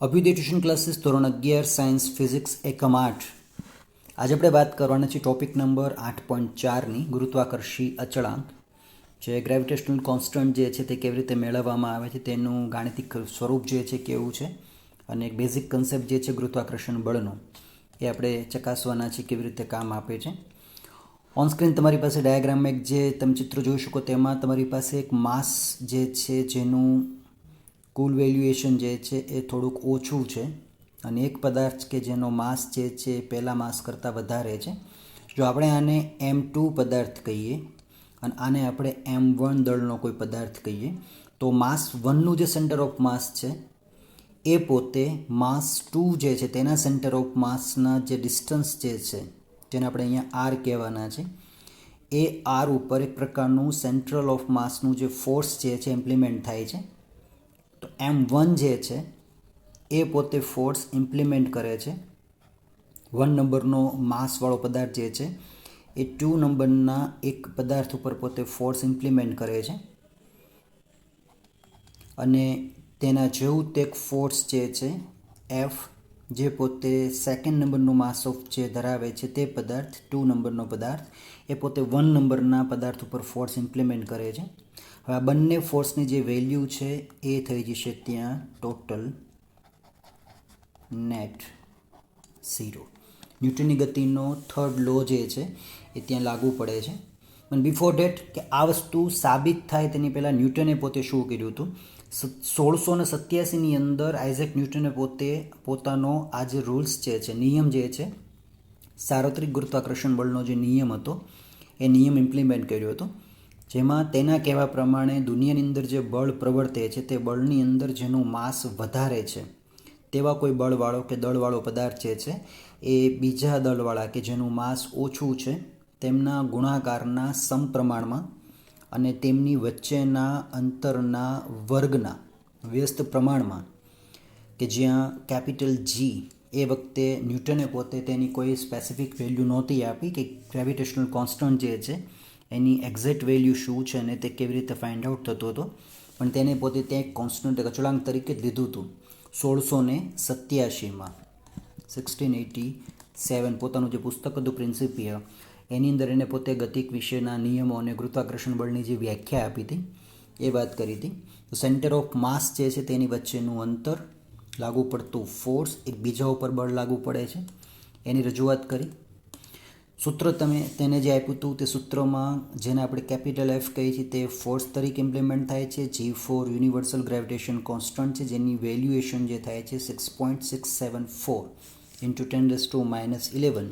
Abhyuday tuition classes ધોરણ 11 science physics એકમ 8 આજે આપણે વાત કરવાના છે ટોપિક નંબર 8.4ની ગુરુત્વાકર્ષી અચળાંક જે ગ્રેવિટેશનલ કોન્સ્ટન્ટ જે છે તે કેવી રીતે મેળવવામાં આવે છે તેનું ગાણિતિક સ્વરૂપ જે છે કેવું છે અને એક બેઝિક કન્સેપ્ટ જે છે ગુરુત્વાકર્ષણ બળનો એ આપણે ચકાસવાના છે કેવી રીતે કામ આપે છે. ઓન સ્ક્રીન તમારી પાસે ડાયાગ્રામમાં એક જે તમે ચિત્ર જોઈ શકો તેમાં તમારી પાસે એક માસ જે છે જેનું કુલ વેલ્યુએશન જે છે એ થોડુંક ઓછું છે અને એક પદાર્થ કે જેનો માસ જે છે પહેલાં માસ કરતાં વધારે છે. જો આપણે આને M2 પદાર્થ કહીએ અને આને આપણે M1 દળનો કોઈ પદાર્થ કહીએ તો માસ 1નું જે સેન્ટર ઓફ માસ છે એ પોતે માસ 2 જે છે તેના સેન્ટર ઓફ માસના જે ડિસ્ટન્સ જે છે જેને આપણે અહીંયા R કહેવાના છે એ R ઉપર એક પ્રકારનું સેન્ટ્રલ ઓફ માસનું જે ફોર્સ જે છે ઇમ્પ્લિમેન્ટ થાય છે. તો M1 જે છે એ પોતે ફોર્સ ઇમ્પ્લિમેન્ટ કરે છે 1 નંબરનો માસવાળો પદાર્થ જે છે એ 2 નંબરના એક પદાર્થ ઉપર પોતે ફોર્સ ઇમ્પ્લિમેન્ટ કરે છે અને તેના જેવું તે એક ફોર્સ જે છે F જે પોતે સેકન્ડ નંબરનું માસ ઓફ જે ધરાવે છે તે પદાર્થ 2 નંબરનો પદાર્થ એ પોતે 1 નંબરના પદાર્થ ઉપર ફોર્સ ઇમ્પ્લિમેન્ટ કરે છે. હવે આ બંને ફોર્સની જે વેલ્યુ છે એ થઈ જશે ત્યાં ટોટલ નેટ 0. ન્યૂટનની ગતિનો થર્ડ લો જે છે એ ત્યાં લાગુ પડે છે. પણ બિફોર ડેટ કે આ વસ્તુ સાબિત થાય તેની પહેલાં ન્યૂટને પોતે શું કર્યું હતું 1687ની અંદર આઇઝેક ન્યૂટને પોતે પોતાનો આ જે રૂલ્સ જે છે નિયમ જે છે સાર્વત્રિક ગુરુત્વાકર્ષણ બળનો જે નિયમ હતો એ નિયમ ઇમ્પ્લિમેન્ટ કર્યો હતો જેમાં તેના કહેવા પ્રમાણે દુનિયાની અંદર જે બળ પ્રવર્તે છે તે બળની અંદર જેનું માસ વધારે છે તેવા કોઈ બળવાળો કે દળવાળો પદાર્થ જે છે એ બીજા દળવાળા કે જેનું માસ ઓછું છે તેમના ગુણાકારના સમપ્રમાણમાં અને તેમની વચ્ચેના અંતરના વર્ગના વ્યસ્ત પ્રમાણમાં કે જ્યાં કેપિટલ G એ વખતે ન્યૂટને પોતે તેની કોઈ સ્પેસિફિક વેલ્યુ નહોતી આપી કે ગ્રેવિટેશનલ કોન્સ્ટન્ટ જે છે એની એક્ઝેક્ટ વેલ્યુ શું છે અને તે કેવી રીતે ફાઇન્ડ આઉટ થતો હતો પણ તેને પોતે ત્યાં એક કોન્સ્ટન્ટ અચળાંક તરીકે જ લીધું હતું 1687માં 1687 પોતાનું જે પુસ્તક હતું પ્રિન્સિપિયા એની અંદર એને પોતે ગતિક વિશેના નિયમો અને ગુરુત્વાકર્ષણ બળની જે વ્યાખ્યા આપી હતી એ વાત કરી હતી. તો સેન્ટર ઓફ માસ જે છે તેની વચ્ચેનું અંતર લાગુ પડતું ફોર્સ એક બીજા ઉપર બળ લાગુ પડે છે એની રજૂઆત કરી. સૂત્ર તમે તેને જે આપ્યું હતું તે સૂત્રમાં જેને આપણે કેપિટલ F કહીએ છીએ તે ફોર્સ તરીકે ઇમ્પ્લિમેન્ટ થાય છે. G4 યુનિવર્સલ ગ્રેવિટેશન કોન્સ્ટન્ટ છે જેની વેલ્યુએશન જે થાય છે 6.674 into 10⁻11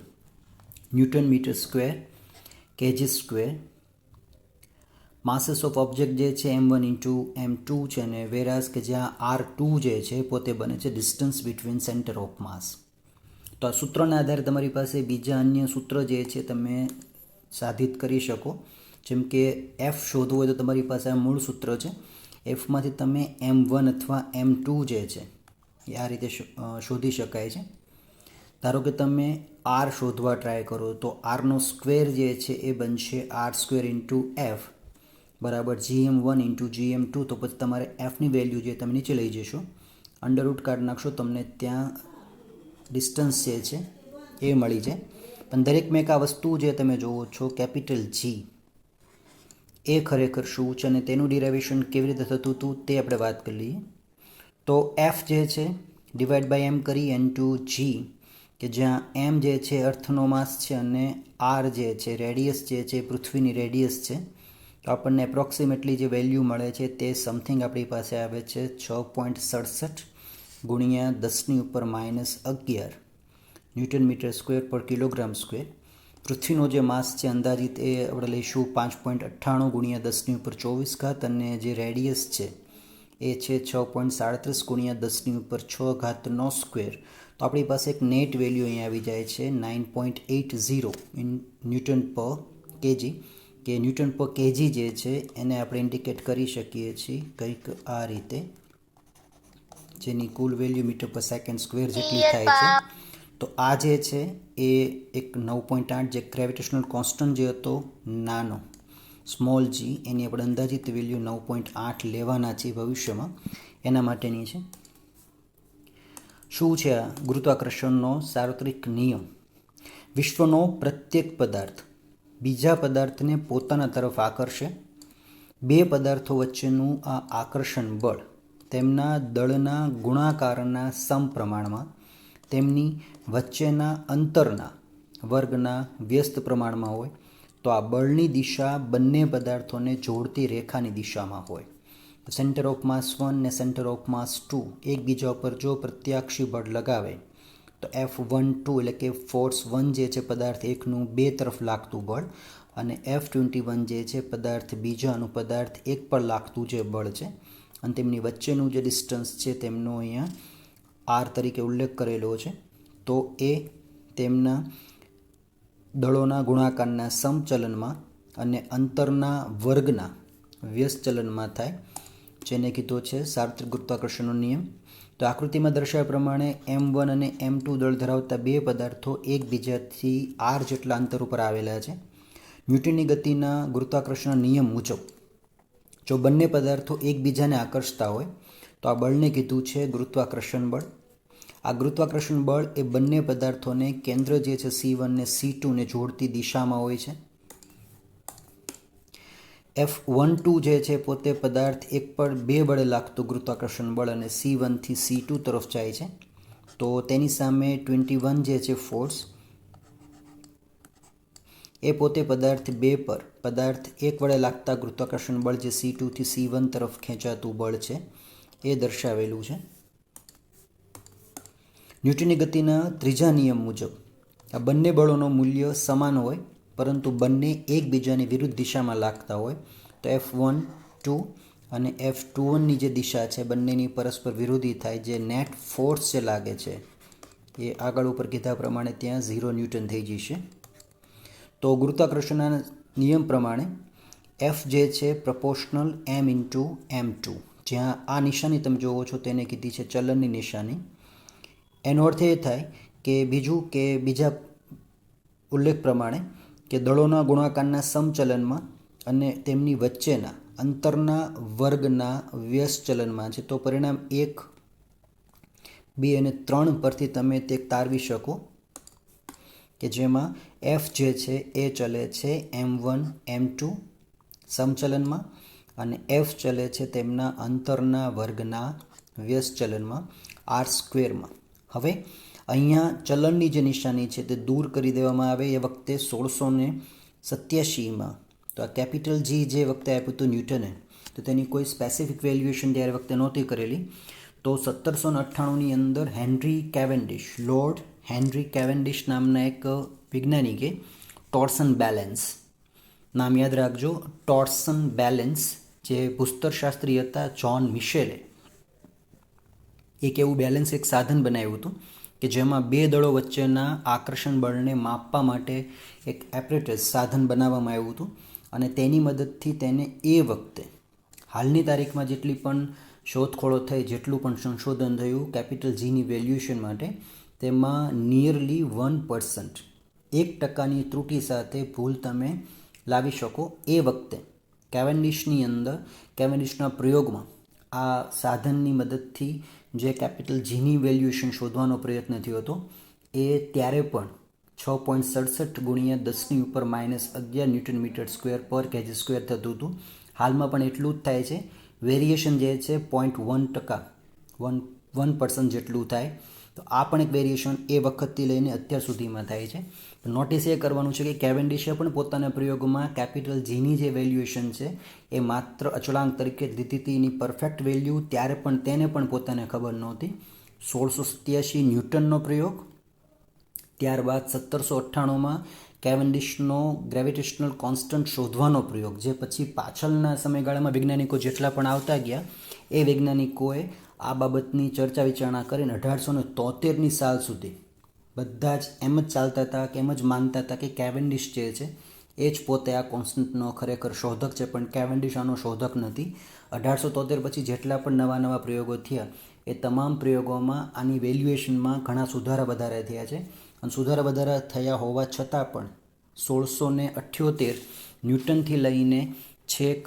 newton metre square KG square. Masses of object જે છે M1 ઇન્ટુ M2 છે અને વેરાસ કે જ્યાં R2 જે છે પોતે બને છે ડિસ્ટન્સ બિટવીન સેન્ટર ઓફ માસ. તો આ સૂત્રના આધારે તમારી પાસે બીજા અન્ય સૂત્ર જે છે તમે સાધિત કરી શકો. જેમ કે F શોધવું હોય તો તમારી પાસે આ મૂળ સૂત્ર છે. Fમાંથી તમે M1 અથવા M2 જે છે એ આ રીતે શોધી શકાય છે. ધારો કે તમે R શોધવા ટ્રાય કરો તો Rનો સ્ક્વેર જે છે એ બનશે R² ઇન્ટુ F બરાબર GM1 ઇન્ટુ GM2. તો પછી તમારે Fની વેલ્યુ જે તમે નીચે લઈ જશો અંડરરૂટ કાઢી નાખશો તમને ત્યાં ડિસ્ટન્સ જે છે એ મળી જાય. પણ દરેકમાં એક આ વસ્તુ જે તમે જુઓ છો કેપિટલ G એ ખરેખર શું છે અને તેનું ડિરાઇવેશન કેવી રીતે થતું હતું તે આપણે વાત કરી લઈએ. તો F જે છે ડિવાઈડ બાય M કરી N2 G કે જ્યાં M જે છે અર્થનો માસ છે અને R જે છે રેડિયસ જે છે પૃથ્વીની રેડિયસ છે. તો આપણને એપ્રોક્સિમેટલી જે વેલ્યુ મળે છે તે સમથિંગ આપણી પાસે આવે છે 6.67 ગુણ્યા 10⁻11 ન્યૂટન મીટર સ્ક્વેર પર કિલોગ્રામ સ્ક્વેર. પૃથ્વીનો જે માસ છે અંદાજિત એ આપણે લઈશું 5.98 ગુણ્યા 10⁻24 અને જે રેડિયસ છે એ છે 6.37 ગુણ્યા 10⁻6 સ્ક્વેર. તો આપણી પાસે એક નેટ વેલ્યુ અહીંયા આવી જાય છે 9.80 ઇન ન્યૂટન પર કેજી કે ન્યૂટન પર કેજી જે છે એને આપણે ઇન્ડિકેટ કરી શકીએ છીએ કંઈક આ રીતે જેની કુલ વેલ્યુ મીટર પર સેકન્ડ સ્ક્વેર જેટલી થાય છે. તો આ જે છે એ એક 9.8 જે ગ્રેવિટેશનલ કોન્સ્ટન્ટ જે હતો નાનો સ્મોલ g એની આપણે અંદાજિત વેલ્યુ 9.8 લેવાના છીએ ભવિષ્યમાં એના માટેની છે. શું છે આ ગુરુત્વાકર્ષણનો સાર્વત્રિક નિયમ? વિશ્વનો પ્રત્યેક પદાર્થ બીજા પદાર્થને પોતાના તરફ આકર્ષે. બે પદાર્થો વચ્ચેનું આ આકર્ષણ બળ તેમના દળના ગુણાકારના સમપ્રમાણમાં, તેમની વચ્ચેના અંતરના વર્ગના વ્યસ્ત પ્રમાણમાં હોય તો આ બળની દિશા બંને પદાર્થોને જોડતી રેખાની દિશામાં હોય. સેન્ટર ઓફ માસ 1 ને સેન્ટર ઓફ માસ 2 એકબીજા ઉપર જો પ્રત્યાક્ષી બળ લગાવે તો F12 એટલે કે ફોર્સ 1 જે છે પદાર્થ એકનું બે તરફ લાગતું બળ, અને F21 જે છે પદાર્થ બીજાનું પદાર્થ એક પર લાગતું જે બળ છે, અને તેમની વચ્ચેનું જે ડિસ્ટન્સ છે તેમનો અહીંયા R તરીકે ઉલ્લેખ કરેલો છે. તો એ તેમના દળોના ગુણાકારના સમચલનમાં અને અંતરના વર્ગના વ્યસ્ત ચલનમાં થાય, જેને કીધો છે સાર્વત્રિક ગુરુત્વાકર્ષણનો નિયમ. તો આકૃતિમાં દર્શાવ્યા પ્રમાણે M1 અને M2 દળ ધરાવતા બે પદાર્થો એકબીજાથી R જેટલા અંતર ઉપર આવેલા છે. ન્યૂટનની ગતિના ગુરુત્વાકર્ષણના નિયમ મુજબ જો બંને પદાર્થો એકબીજાને આકર્ષતા હોય તો આ બળને કીધું છે ગુરુત્વાકર્ષણ બળ. આ ગુરુત્વાકર્ષણ બળ એ બંને પદાર્થોને કેન્દ્ર જે છે C1 ને C2 ને જોડતી દિશામાં હોય છે. F12 જે છે પોતે પદાર્થ એક પર બે બળે લાગતું ગુરુત્વાકર્ષણ બળ અને C1 થી C2 તરફ જાય છે. તો તેની સામે 21 જે છે ફોર્સ એ પોતે પદાર્થ બે પર પદાર્થ એક વડે લાગતા ગુરુત્વાકર્ષણ બળ જે C2 થી C1 તરફ ખેંચાતું બળ છે એ દર્શાવેલું છે. ન્યૂટનની ગતિના ત્રીજા નિયમ મુજબ આ બંને બળોનું મૂલ્ય સમાન હોય પરંતુ બંને એકબીજાની વિરુદ્ધ દિશામાં લાગતા હોય તો F12 અને F21ની જે દિશા છે બંનેની પરસ્પર વિરોધી થાય, જે નેટ ફોર્સ જે લાગે છે એ આગળ ઉપર કીધા પ્રમાણે ત્યાં 0 ન્યૂટન થઈ જશે. તો ગુરુત્વાકર્ષણના નિયમ પ્રમાણે F જે છે પ્રપોર્શનલ M ઇન્ટુ M2, જ્યાં આ નિશાની તમે જોવો છો તેને કીધી છે ચલનની નિશાની. એનો અર્થ એ થાય કે બીજા ઉલ્લેખ પ્રમાણે કે દળોના ગુણાકારના સમચલનમાં અને તેમની વચ્ચેના અંતરના વર્ગના વ્યસ્ત ચલનમાં છે. તો પરિણામ 1, 2 અને 3 પરથી તમે તે તારવી શકો કે જેમાં F જે છે એ ચલે છે M1 M2 સમચલનમાં અને F ચલે છે તેમના અંતરના વર્ગના વ્યસ્ત ચલનમાં R²માં. હવે અહીંયા ચલનની જે નિશાની છે તે દૂર કરી દેવામાં આવે એ વખતે 1687માં. તો આ કેપિટલ G જે વખતે આપ્યું હતું ન્યૂટને, તો તેની કોઈ સ્પેસિફિક વેલ્યુએશન ત્યારે વખતે નહોતી કરેલી. તો 1798ની અંદર લોર્ડ હેનરી કેવેન્ડિશ નામના એક વૈજ્ઞાનિકે ટોર્સન બેલેન્સ નામ યાદ રાખજો. ટોર્સન બેલેન્સ જે ભૂસ્તરશાસ્ત્રી હતા જ્હોન મિશેલે એક એવું બેલેન્સ એક સાધન બનાવ્યું હતું કે જેમાં બે દળો વચ્ચેના આકર્ષણ બળને માપવા માટે એક એપરેટસ સાધન બનાવવામાં આવ્યું હતું, અને તેની મદદથી તેને એ વખતે હાલની તારીખમાં જેટલી પણ શોધખોળો થઈ, જેટલું પણ સંશોધન થયું કેપિટલ Gની વેલ્યુએશન માટે, તેમાં નિયરલી 1%, 1%ની ત્રુટિ સાથે ભૂલ તમે લાવી શકો. એ વખતે કેવેન્ડિશના પ્રયોગમાં આ સાધનની મદદથી જે કેપિટલ Gની વેલ્યુએશન શોધવાનો પ્રયત્ન થયો હતો એ ત્યારે પણ 6.67 ગુણ્યા 10⁻11 ન્યૂટન મીટર સ્ક્વેર પર કેજી સ્ક્વેર થતું હતું. હાલમાં પણ એટલું જ થાય છે. વેરિએશન જે છે 0.1% જેટલું થાય. તો આ પણ એક વેરિએશન એ વખતથી લઈને અત્યાર સુધીમાં થાય છે. નોટિસ એ કરવાનું છે કે કેવેન્ડિશે પણ પોતાના પ્રયોગમાં કેપિટલ Gની જે વેલ્યુએશન છે એ માત્ર અચળાંક તરીકે લીધી હતી. એની પરફેક્ટ વેલ્યુ ત્યારે પણ તેને પણ પોતાને ખબર નહોતી. 1687 ન્યૂટનનો પ્રયોગ, ત્યારબાદ 1798માં કેવેન્ડિશનો ગ્રેવિટેશનલ કોન્સ્ટન્ટ શોધવાનો પ્રયોગ, જે પછી પાછળના સમયગાળામાં વૈજ્ઞાનિકો જેટલા પણ આવતા ગયા એ વૈજ્ઞાનિકોએ આ બાબતની ચર્ચા વિચારણા કરીને 1873ની સાલ સુધી બધા જ એમ જ ચાલતા હતા કે એમ જ માનતા હતા કે કેવેન્ડિશ જે છે એ જ પોતે આ કોન્સ્ટન્ટનો ખરેખર શોધક છે, પણ કેવેન્ડિશ આનો શોધક નથી. 1873 પછી જેટલા પણ નવા પ્રયોગો થયા એ તમામ પ્રયોગોમાં આની વેલ્યુએશનમાં ઘણા સુધારા વધારા થયા છે, અને સુધારા વધારા થયા હોવા છતાં પણ 1678 ન્યૂટનથી લઈને છેક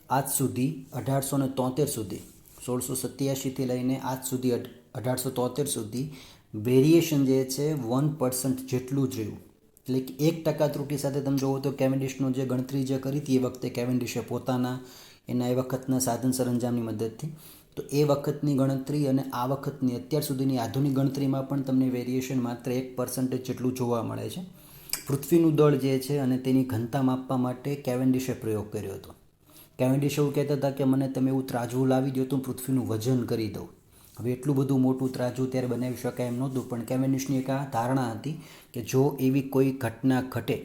આજ સુધી 1873 સુધી 1687થી લઈને આજ સુધી 1873 સુધી વેરિએશન જે છે 1% જેટલું જ રહ્યું. એટલે કે 1% ત્રુટિ સાથે તમે જુઓ તો કેવેન્ડિશનો જે ગણતરી જે કરી હતી એ વખતે કેવેન્ડિશે પોતાના એના એ વખતના સાધન સરંજામની મદદથી, તો એ વખતની ગણતરી અને આ વખતની અત્યાર સુધીની આધુનિક ગણતરીમાં પણ તમને વેરિએશન માત્ર 1% જેટલું જોવા મળે છે. પૃથ્વીનું દળ જે છે અને તેની ઘનતા માપવા માટે કેવેન્ડિશે પ્રયોગ કર્યો હતો. કેવેન્ડિશ એવું કહેતા હતા કે મને તમે એવું ત્રાજવું લાવી દો તો હું પૃથ્વીનું વજન કરી દઉં. હવે એટલું બધું મોટું ત્રાજવું ત્યારે બનાવી શકાય એમ નહોતું, પણ કેવેન્ડિશની એક આ ધારણા હતી કે જો એવી કોઈ ઘટના ઘટે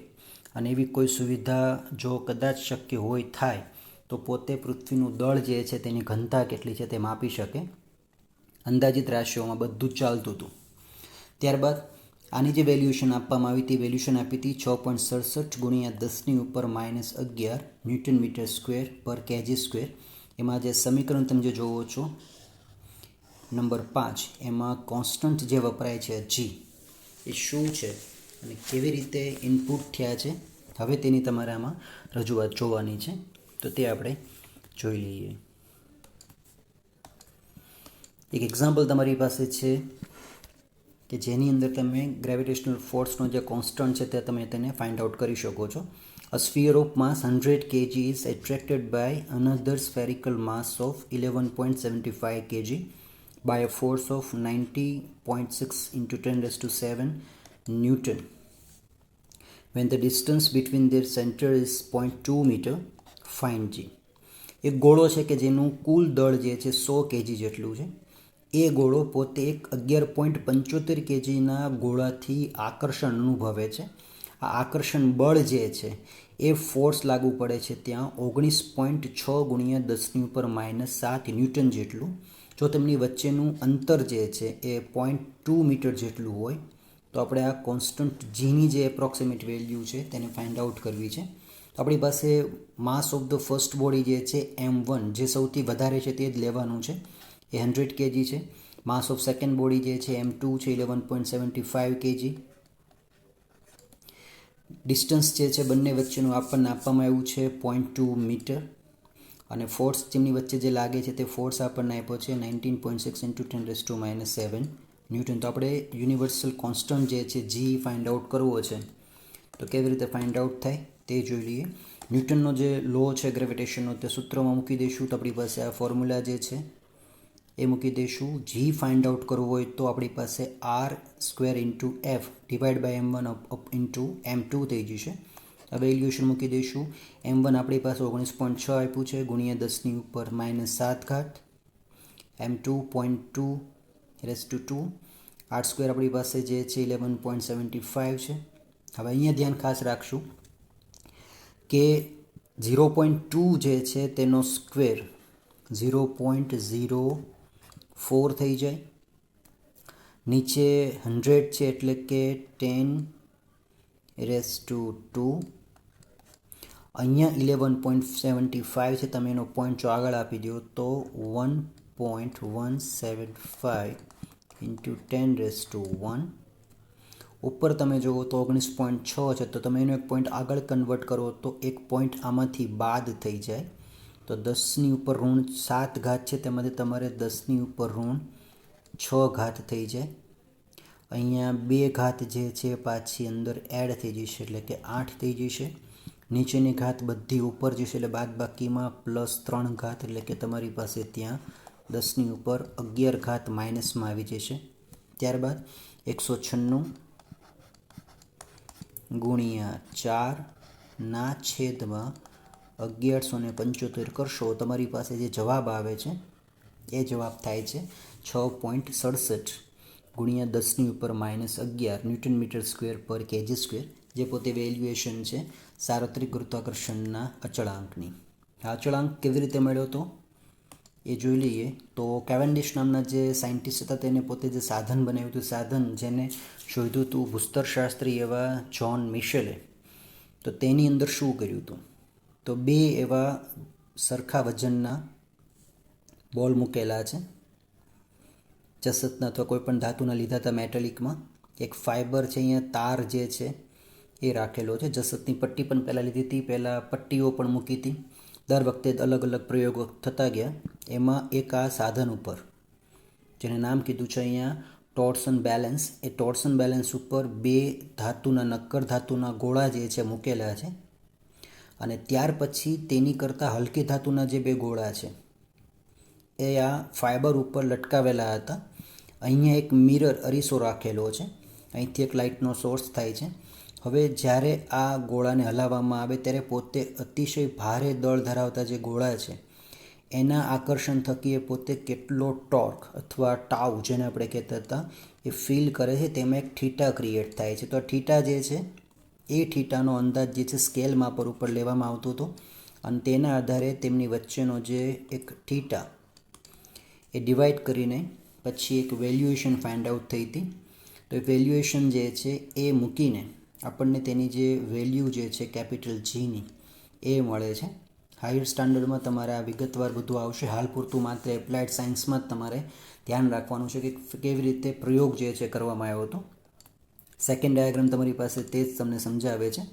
અને એવી કોઈ સુવિધા જો કદાચ શક્ય હોય થાય તો પોતે પૃથ્વીનું દળ જે છે તેની ઘનતા કેટલી છે તે માપી શકે. અંદાજિત રાશિઓમાં બધું જ ચાલતું હતું. ત્યારબાદ આની જે વેલ્યુએશન આપવામાં આવી હતી, વેલ્યુએશન આપી હતી 6.67 ગુણ્યા 10⁻11 ન્યૂટન મીટર સ્ક્વેર પર કેજી સ્ક્વેર. એમાં જે સમીકરણ તમે જે જોવો છો નંબર 5, એમાં કોન્સ્ટન્ટ જે વપરાય છે જી એ શું છે અને કેવી રીતે ઇનપુટ થયા છે, હવે તેની તમારે આમાં રજૂઆત જોવાની છે. તો તે આપણે જોઈ લઈએ. એક એક્ઝામ્પલ તમારી પાસે છે કે જેની અંદર તમે ગ્રેવિટેશનલ ફોર્સનો જે કોન્સ્ટન્ટ છે તે તમે તેને ફાઇન્ડ આઉટ કરી શકો છો. A sphere of mass 100 kg is attracted by another spherical mass of 11.75 kg by a force of 90.6 into 10 raised to 7 Newton. When the distance between their center is 0.2 meter, find G. એક ગોળો છે કે જેનું કુલ દળ જે છે 100 kg જેટલું છે. એ ગોળો પોતે એક 11.75 kgના ગોળાથી આકર્ષણ અનુભવે છે. આ આકર્ષણ બળ જે છે એ ફોર્સ લાગુ પડે છે ત્યાં 19.6 ગુણ્યા 10⁻⁻7 ન્યૂટન જેટલું. જો તેમની વચ્ચેનું અંતર જે છે એ 0.2 મીટર જેટલું હોય તો આપણે આ કોન્સ્ટન્ટ જીની જે એપ્રોક્સિમેટ વેલ્યુ છે તેને ફાઇન્ડ આઉટ કરવી છે. આપણી પાસે માસ ઓફ ધ ફર્સ્ટ બોડી જે છે m1 જે સૌથી વધારે છે તે જ લેવાનું છે, એ 100 kg છે. માસ ઓફ સેકન્ડ બોડી જે છે m2 છે 11.75 kg. ડિસ્ટન્સ જે છે બંને વચ્ચેનું આપણને આપવામાં આવ્યું છે 0.2 મીટર અને ફોર્સ જેમની વચ્ચે જે લાગે છે તે ફોર્સ આપણને આપ્યો છે 19.6 into 10⁻⁷ ન્યૂટન. તો આપણે યુનિવર્સલ કોન્સ્ટન્ટ જે છે જી ફાઇન્ડ આઉટ કરવો છે, તો કેવી રીતે ફાઇન્ડ આઉટ થાય તે જોઈ લઈએ. ન્યૂટનનો જે લો છે ગ્રેવિટેશનનો તે સૂત્રમાં મૂકી દઈશું તો આપણી પાસે આ ફોર્મ્યુલા જે છે એ મૂકી દઈશું. જી ફાઇન્ડ આઉટ કરવું હોય તો આપણી પાસે r² into F divide by m1 into m2 થઈ જશે. હવે વેલ્યુએશન મૂકી દઈશું. m1 આપણી પાસે 19.6 આપ્યું છે ગુણ્યા 10⁻⁷, m2 0.2 રેઝ ટુ 2, r² આપણી પાસે જે છે 11.75 છે. હવે અહીંયા ધ્યાન ખાસ રાખશું કે 0.2 જે છે તેનો સ્ક્વેર 0.04 થઈ જાય. નીચે 100 છે એટલે કે 10⁻². અહીંયા 11.75 છે, તમે એનો પોઈન્ટ જો આગળ આપી દો તો 1.175 ઇન્ટુ 10⁻1. ઉપર તમે જુઓ તો 19.6 છે, તો તમે એનો એક પોઈન્ટ આગળ કન્વર્ટ કરો તો એક પોઈન્ટ આમાંથી બાદ થઈ જાય. તો 10⁻⁷ છે તેમાંથી તમારે 10⁻⁻6 થઈ જાય. અહીંયા 2 જે છે પાછી અંદર એડ થઈ જશે એટલે કે 8 થઈ જશે. નીચેની ઘાત બધી ઉપર જશે એટલે બાદ બાકીમાં +3 એટલે કે તમારી પાસે ત્યાં 10⁻11 માઇનસમાં આવી જશે. ત્યારબાદ 196 ગુણ્યા 4/1175 કરશો, તમારી પાસે જે જવાબ આવે છે એ જવાબ થાય છે 6.67 ગુણ્યા 10⁻⁻11 ન્યૂટન મીટર સ્ક્વેર પર કેજી સ્ક્વેર, જે પોતે વેલ્યુએશન છે સાર્વત્રિક ગુરુત્વાકર્ષણના અચળાંકની. આ અચળાંક કેવી રીતે મળ્યો હતો એ જોઈ લઈએ. તો કેવેન્ડિશ નામના જે સાયન્ટિસ્ટ હતા તેને પોતે જે સાધન બનાવ્યું હતું, સાધન જેને શોધ્યું હતું ભૂસ્તરશાસ્ત્રી એવા જ્હોન મિશેલે, તો તેની અંદર શું કર્યું હતું તો 2 એવા સરખા વજનના બોલ મૂકેલા છે જસતના અથવા કોઈ પણ ધાતુના લીધા હતા મેટેલિકમાં. એક ફાઇબર છે, અહીંયા તાર જે છે એ રાખેલો છે. જસતની પટ્ટી પણ પહેલાં લીધી હતી, પહેલાં પટ્ટીઓ પણ મૂકી હતી. દર વખતે અલગ અલગ પ્રયોગો થતા ગયા. એમાં એક આ સાધન ઉપર જેને નામ કીધું છે અહીંયા ટોર્સન બેલેન્સ, એ ટોર્સન બેલેન્સ ઉપર બે ધાતુના નક્કર ધાતુના ગોળા જે છે મૂકેલા છે અને ત્યાર પછી તેની કરતાં હલકી ધાતુના જે બે ગોળા છે એ આ ફાઇબર ઉપર લટકાવેલા હતા. અહીંયા એક મિરર અરીસો રાખેલો છે, અહીંથી એક લાઇટનો સોર્સ થાય છે. હવે જ્યારે આ ગોળાને હલાવવામાં આવે ત્યારે પોતે અતિશય ભારે દળ ધરાવતા જે ગોળા છે એના આકર્ષણ થકી એ પોતે કેટલો ટોર્ક અથવા ટાઉ જેને આપણે કહેતા હતા એ ફીલ કરે છે. તેમાં એક થીટા ક્રિએટ થાય છે. તો આ થીટા જે છે એ થીટાનો અંદાજ જે છે સ્કેલ માપર ઉપર લેવામાં આવતો હતો અને તેના આધારે તેમની વચ્ચેનો જે એક થીટા એ ડિવાઈડ કરીને પછી એક વેલ્યુએશન ફાઇન્ડ આઉટ થઈ હતી. તો એ વેલ્યુએશન જે છે એ મૂકીને આપણને તેની જે વેલ્યુ જે છે કેપિટલ જીની એ મળે છે. હાયર સ્ટાન્ડર્ડમાં તમારે આ વિગતવાર બધું આવશે. હાલ પૂરતું માત્ર એપ્લાઇડ સાયન્સમાં જ તમારે ધ્યાન રાખવાનું છે કે કેવી રીતે પ્રયોગ જે છે કરવામાં આવ્યો હતો. સેકન્ડ ડાયાગ્રામ તમારી પાસે તે જ તમને સમજાવે છે.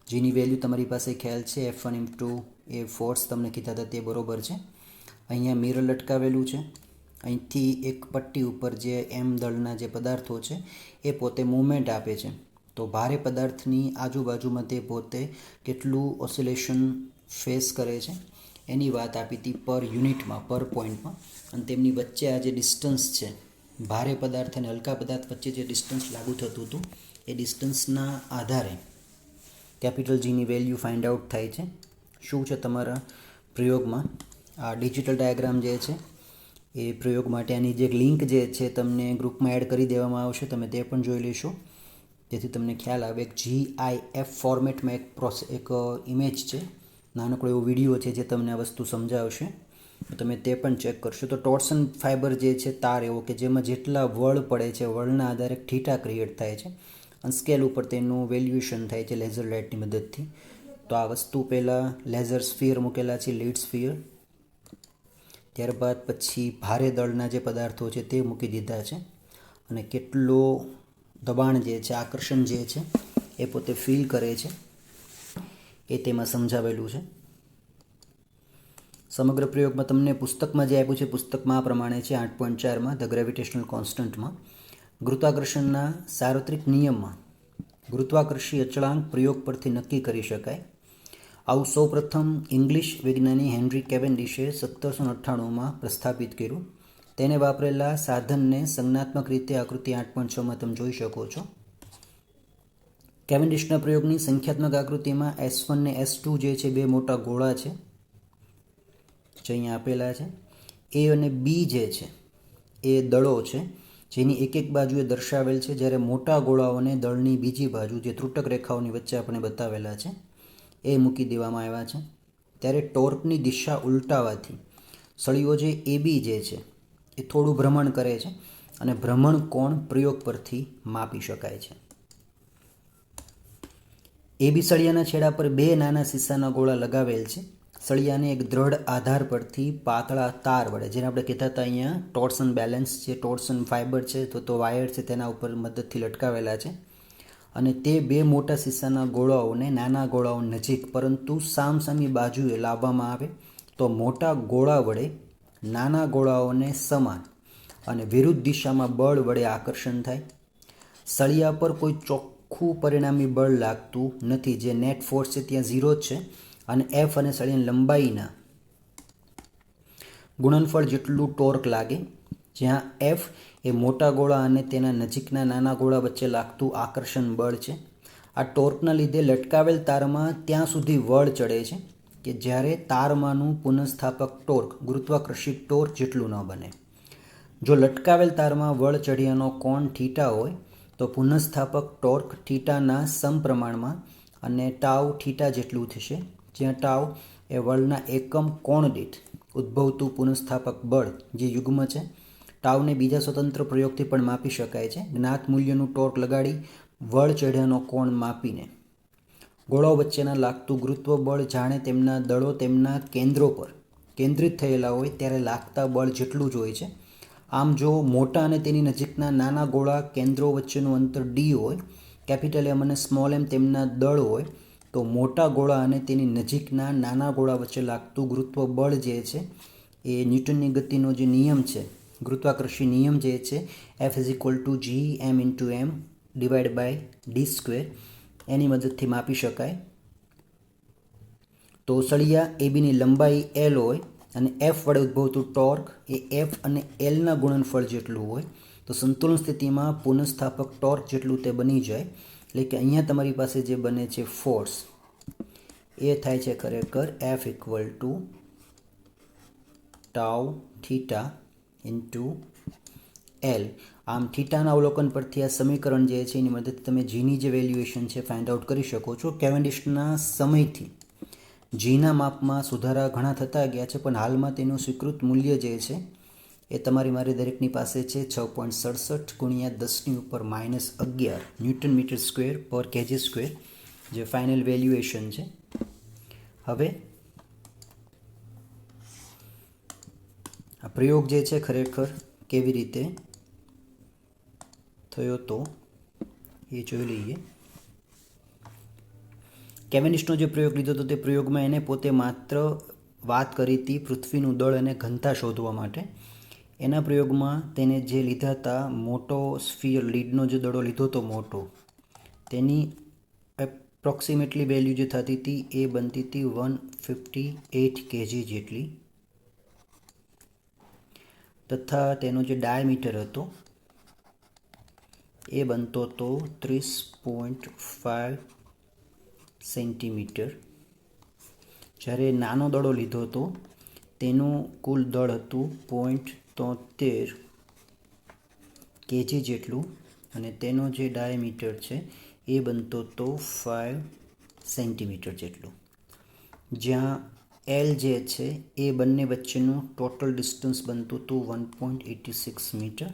જીની વેલ્યુ તમારી પાસે ખ્યાલ છે, F1 × એ ફોર્સ તમને કીધા હતા તે બરોબર છે. અહીંયા મિરર લટકાવેલું છે. અહીંથી એક પટ્ટી ઉપર જે એમ દળના જે પદાર્થો છે એ પોતે મૂવમેન્ટ આપે છે. તો ભારે પદાર્થની આજુબાજુમાં તે પોતે કેટલું ઓસિલેશન ફેસ કરે છે એની વાત આપી હતી પર યુનિટમાં, પર પોઈન્ટમાં. અને તેમની વચ્ચે આ જે ડિસ્ટન્સ છે, ભારે પદાર્થ અને હલકા પદાર્થ વચ્ચે જે ડિસ્ટન્સ લાગુ થતું હતું એ ડિસ્ટન્સના આધારે કેપિટલ જીની વેલ્યુ ફાઇન્ડ આઉટ થાય છે. શું છે તમારા પ્રયોગમાં આ ડિજિટલ ડાયાગ્રામ જે છે એ પ્રયોગ માટે આની જે લિંક જે છે તમને ગ્રુપમાં એડ કરી દેવામાં આવશે, તમે તે પણ જોઈ લેશો જેથી તમને ખ્યાલ આવે. એક GIF ફોર્મેટમાં એક ઇમેજ છે, નાનકડો એવો વિડીયો છે જે તમને આ વસ્તુ સમજાવશે, તો તમે તે પણ ચેક કરશો. તો ટોર્સન ફાઇબર જે છે તાર એવો કે જેમાં જેટલા વળ પડે છે વળના આધારે થીટા ક્રિએટ થાય છે અને સ્કેલ ઉપર તેનું વેલ્યુએશન થાય છે લેઝર લાઇટની મદદથી. તો આ વસ્તુ પહેલાં લેઝર સ્ફિયર મૂકેલા છે, લીડ સ્ફિયર. ત્યારબાદ પછી ભારે દળના જે પદાર્થો છે તે મૂકી દીધા છે અને કેટલો દબાણ જે છે, આકર્ષણ જે છે એ પોતે ફીલ કરે છે એ તેમાં સમજાવેલું છે. સમગ્ર પ્રયોગમાં તમને પુસ્તકમાં જે આપ્યું છે પુસ્તકમાં આ પ્રમાણે છે 8.4માં ધ ગ્રેવિટેશનલ કોન્સ્ટન્ટમાં ગુરુત્વાકર્ષણના સાર્વત્રિક નિયમમાં ગુરુત્વાકર્ષી અચળાંક પ્રયોગ પરથી નક્કી કરી શકાય. આવું સૌપ્રથમ ઇંગ્લિશ વિજ્ઞાની હેનરી કેવેન્ડિશે 1798માં પ્રસ્થાપિત કર્યું. તેને વાપરેલા સાધનને સંજ્ઞાત્મક રીતે આકૃતિ 8.6માં તમે જોઈ શકો છો. કેવેન્ડિશના પ્રયોગની સંખ્યાત્મક આકૃતિમાં S1 ને S2 જે છે બે મોટા ગોળા છે જે અહીંયા આપેલા છે. A અને B જે છે એ દળો છે જેની એક એક બાજુએ દર્શાવેલ છે, જ્યારે મોટા ગોળાઓને દળની બીજી બાજુ જે ત્રુટક રેખાઓની વચ્ચે આપણે બતાવેલા છે એ મૂકી દેવામાં આવ્યા છે. ત્યારે ટોર્કની દિશા ઉલટાવાથી સળીઓ જે AB જે છે એ થોડું ભ્રમણ કરે છે અને ભ્રમણ કોણ પ્રયોગ પરથી માપી શકાય છે. AB સળિયાના છેડા પર બે નાના સીસાના ગોળા લગાવેલ છે. સળિયાને એક દ્રઢ આધાર પરથી પાતળા તાર વડે, જેને આપણે કહેતા હતા અહીંયા ટોર્સન બેલેન્સ છે, ટોર્સન ફાઇબર છે તો વાયર છે તેના ઉપર મદદથી લટકાવેલા છે અને તે બે મોટા સીસાના ગોળાઓને નાના ગોળાઓ નજીક પરંતુ સામસામી બાજુએ લાવવામાં આવે તો મોટા ગોળા વડે નાના ગોળાઓને સમાન અને વિરુદ્ધ દિશામાં બળ વડે આકર્ષણ થાય. સળિયા પર કોઈ ચોખ્ખું પરિણામી બળ લાગતું નથી, જે નેટ ફોર્સ છે ત્યાં 0 જ છે અને F અને સળિયાની લંબાઈના ગુણનફળ જેટલું ટોર્ક લાગે, જ્યાં F એ મોટા ગોળા અને તેના નજીકના નાના ગોળા વચ્ચે લાગતું આકર્ષણ બળ છે. આ ટોર્કના લીધે લટકાવેલ તારમાં ત્યાં સુધી વળ ચડે છે કે જ્યારે તારમાંનું પુનઃસ્થાપક ટોર્ક ગુરુત્વાકર્ષિત ટોર્ક જેટલું ન બને. જો લટકાવેલ તારમાં વળ ચઢિયાનો કોણ થીટા હોય તો પુનઃસ્થાપક ટોર્ક થીટાના સમપ્રમાણમાં અને ટાઉ થીટા જેટલું થશે, જ્યાં ટાઉ એ વળના એકમ કોણ દીઠ ઉદ્ભવતું પુનઃસ્થાપક બળ જે યુગ્મ છે. ટાઉને બીજા સ્વતંત્ર પ્રયોગથી પણ માપી શકાય છે. જ્ઞાત મૂલ્યનું ટોર્ક લગાડી વળ ચઢ્યાનો કોણ માપીને ગોળાઓ વચ્ચેના લાગતું ગુરુત્વ બળ જાણે તેમના દળો તેમના કેન્દ્રો પર કેન્દ્રિત થયેલા હોય ત્યારે લાગતા બળ જેટલું જ હોય છે. આમ જો મોટા અને તેની નજીકના નાના ગોળા કેન્દ્રો વચ્ચેનું અંતર D હોય, કેપિટલ M અને સ્મોલ m તેમના દળ હોય, તો મોટા ગોળા અને તેની નજીકના નાના ગોળા વચ્ચે લાગતું ગુરુત્વ બળ જે છે એ ન્યૂટનની ગતિનો જે નિયમ છે, ગુરુત્વાકર્ષી નિયમ જે છે F=g(m)(m)/d², એની મદદથી માપી શકાય. તો સળિયા એબીની લંબાઈ L હોય અને F વડે ઉદ્ભવતું ટોર્ક એ F અને Lના ગુણનફળ જેટલું હોય. તો સંતુલન સ્થિતિમાં પુનઃસ્થાપક ટોર્ક જેટલું તે બની જાય. એટલે કે અહીંયા તમારી પાસે જે બને છે ફોર્સ એ થાય છે ખરેખર F=τ(θ)L. આમ થીટાના અવલોકન પરથી આ સમીકરણ જે છે એની મદદથી તમે જીની જે વેલ્યુએશન છે ફાઇન્ડ આઉટ કરી શકો છો. કેવેન્ડિશના સમયથી જીના માપમાં સુધારા ઘણા થતા ગયા છે, પણ હાલમાં તેનું સ્વીકૃત મૂલ્ય જે છે એ તમારી મારી દરેકની પાસે છે 6.67 × 10⁻11 ન્યૂટન મીટર સ્ક્વેર પર કેજી સ્ક્વેર, જે ફાઇનલ વેલ્યુએશન છે. હવે આ પ્રયોગ જે છે ખરેખર કેવી રીતે થયો તો એ જોઈ લઈએ. કેવેન્ડિશનો જે પ્રયોગ લીધો હતો તે પ્રયોગમાં એને પોતે માત્ર વાત કરી હતી પૃથ્વીનું દળ અને ઘનતા શોધવા માટે. એના પ્રયોગમાં તેને જે લીધા હતા મોટો સ્ફિયર લીડનો જે દડો લીધો હતો મોટો, તેની એપ્રોક્સિમેટલી વેલ્યુ જે થતી હતી એ બનતી હતી 158 kg જેટલી, તથા તેનો જે ડાયામીટર હતો એ બનતો હતો 30.5 સેન્ટીમીટર. જ્યારે નાનો દડો લીધો હતો તેનું કુલ દળ હતું 0.73 kg જેટલું અને તેનો જે ડાયામીટર છે એ બનતો હતો 5 સેન્ટીમીટર જેટલું. જ્યાં L જે છે એ બંને વચ્ચેનું ટોટલ ડિસ્ટન્સ બનતું હતું 1.86 મીટર.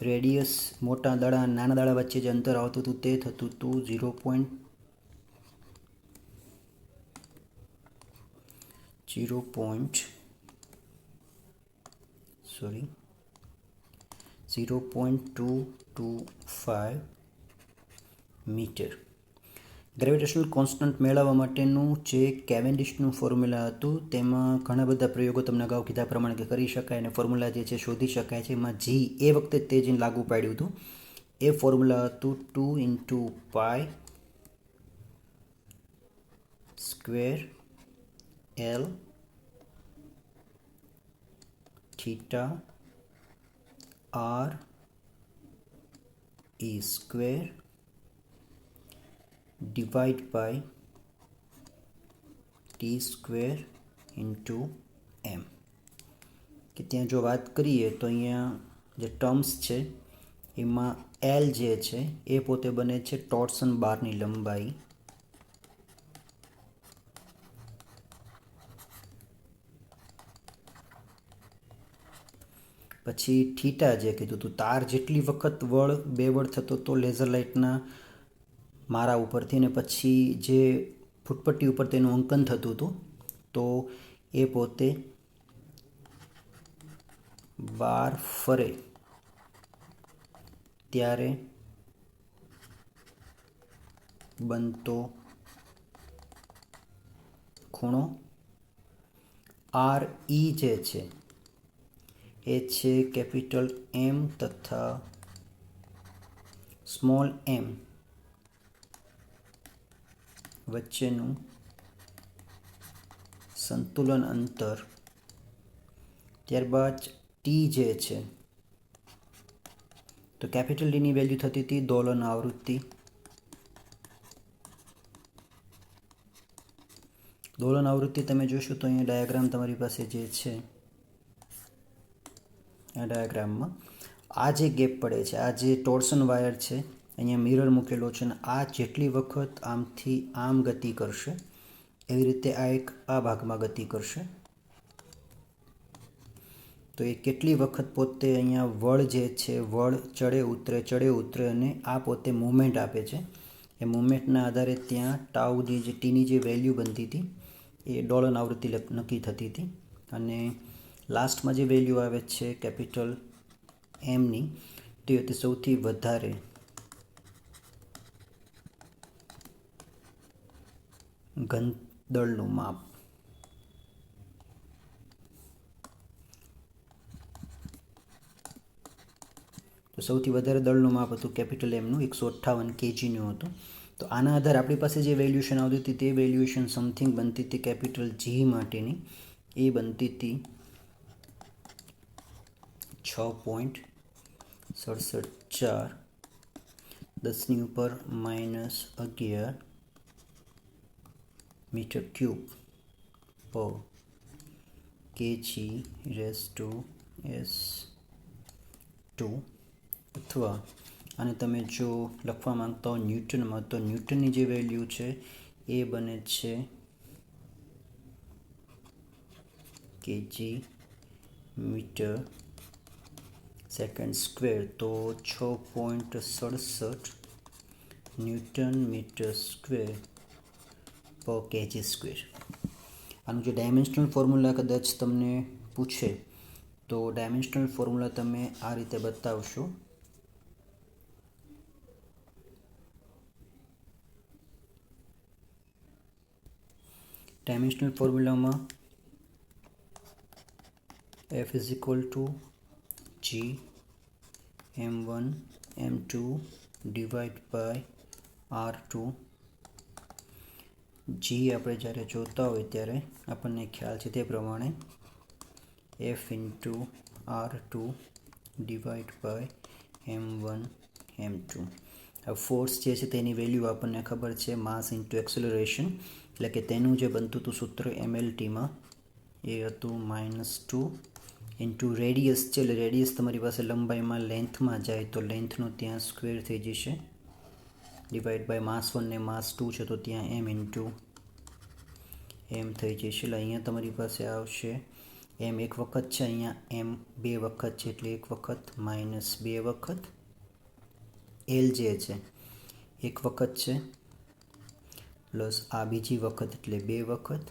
રેડિયસ મોટા દડા નાના દડા વચ્ચે જે અંતર આવતું હતું તે થતું હતું 0.225 મીટર. ગ્રેવિટેશનલ કોન્સ્ટન્ટ મેળવવા માટેનું જે કેવેન્ડિશનું ફોર્મ્યુલા હતું તેમાં ઘણા બધા પ્રયોગો તમને અગાઉ કીધા પ્રમાણે કે કરી શકાય અને ફોર્મ્યુલા જે છે શોધી શકાય છે. એમાં જી એ વખતે તે જે લાગુ પાડ્યું હતું એ ફોર્મ્યુલા હતું 2 × pi square L theta R E સ્ક્વેર divide by T square into M. કે ત્યાં જો વાત કરીએ તો અહીંયા જે ટર્મ્સ છે એમાં L જે છે એ પોતે બને છે ટોર્સન બારની લંબાઈ, પછી થીટા જે કીધું હતું તાર જેટલી વખત બે વળ થતો તો લેઝર લાઇટના મારા ઉપરથી, ને પછી જે ફૂટપટ્ટી ઉપર તેનું અંકન થતું હતું તો એ પોતે બાર ફરે ત્યારે બનતો ખૂણો RE જે છે એ છે કેપિટલ M તથા સ્મોલ m વચ્ચેનું સંતુલન અંતર. ત્યારબાદ ટી જે છે તો કેપિટલ ડીની વેલ્યુ થતી હતી દોલન આવૃત્તિ. દોલન આવૃત્તિ તમે જોશો તો અહીંયા ડાયાગ્રામ તમારી પાસે જે છે આ ડાયાગ્રામમાં આ જે ગેપ પડે છે, આ જે ટોર્સન વાયર છે અહીંયા મિરર મૂકેલો છે અને આ જેટલી વખત આમથી આમ ગતિ કરશે એવી રીતે આ એક આ ભાગમાં ગતિ કરશે. તો એ કેટલી વખત પોતે અહીંયા વળ જે છે વળ ચડે ઉતરે અને આ પોતે મૂવમેન્ટ આપે છે. એ મૂવમેન્ટના આધારે ત્યાં ટાઉની જે ટીની જે વેલ્યુ બનતી હતી એ ડોલન આવૃત્તિ નક્કી થતી હતી. અને લાસ્ટમાં જે વેલ્યુ આવે છે કેપિટલ એમની તે હતી સૌથી વધારે ઘન દળનું માપ. તો સૌથી વધારે દળનું માપ હતું કેપિટલ એમનું 158 kgનું હતું. તો આના આધારે આપણી પાસે જે વેલ્યુએશન આવતી હતી તે વેલ્યુએશન સમથિંગ બનતી હતી કેપિટલ જી માટેની. એ બનતી હતી 6.674 10 ઉપર -11 મીટર ક્યુબ પર kg/s2 અથવા અને તમે જો લખવા માંગતા હો ન્યૂટનમાં તો ન્યૂટનની જે વેલ્યુ છે એ બને છે kg/ms². તો 6.67 ન્યૂટન મીટર સ્ક્વેર પર kg². આનું જે ડાયમેન્શનલ ફોર્મ્યુલા કદાચ તમને પૂછે તો ડાયમેન્શનલ ફોર્મ્યુલા તમે આ રીતે બતાવશો. ડાયમેન્શનલ ફોર્મ્યુલામાં F = G m1 m2 / r2. G આપણે જ્યારે જોતા હોય ત્યારે આપણને ખ્યાલ છે તે પ્રમાણે F × r2 / m1 m2. આ ફોર્સ જે છે તેની વેલ્યુ આપણને ખબર છે માસ ઇન્ટુ એક્સેલરેશન, એટલે કે તેનું જે બનતું હતું સૂત્ર MLTમાં એ હતું -2 ઇન્ટુ રેડિયસ છે, એટલે રેડિયસ તમારી પાસે લંબાઈમાં લેન્થમાં જાય તો લેન્થનો ત્યાં સ્ક્વેર થઈ જશે ડિવાઈડ બાય માસ 1 ને માસ 2 છે તો ત્યાં m ઇન્ટુ m થઈ જશે. એટલે અહીંયા તમારી પાસે આવશે m એક વખત છે, અહીંયા m બે વખત છે એટલે એક વખત -2 વખત. L જે છે એક વખત છે પ્લસ આ બીજી વખત એટલે 2 વખત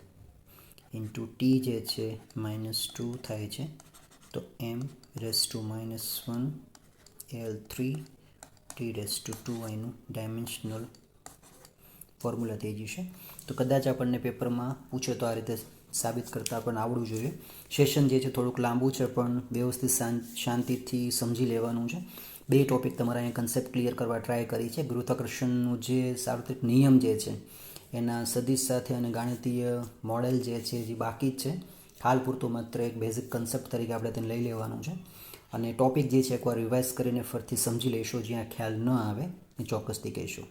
ઇન્ટુ t જે છે -2 થાય છે તો m⁻⁻1 L3 t⁻2 એનું ડાયમેન્શનલ ફોર્મ્યુલા થઈ જશે. તો કદાચ આપણને પેપરમાં પૂછે તો આ રીતે સાબિત કરતાં પણ આવડવું જોઈએ. સેશન જે છે થોડુંક લાંબુ છે પણ વ્યવસ્થિત શાંતિથી સમજી લેવાનું છે. 2 ટોપિક તમારા અહીંયા કન્સેપ્ટ ક્લિયર કરવા ટ્રાય કરી છે. ગુરુત્વાકર્ષણનું જે સાર્વત્રિક નિયમ જે છે એના સદિશ સાથે અને ગાણિતીય મોડેલ જે છે જે બાકી જ છે. હાલ પૂરતું માત્ર એક બેઝિક કન્સેપ્ટ તરીકે આપણે તેને લઈ લેવાનું છે અને ટોપિક જે છે એકવાર રિવાઇઝ કરીને ફરીથી સમજી લઈશું. જ્યાં ખ્યાલ ન આવે એ ચોક્કસથી કહીશું.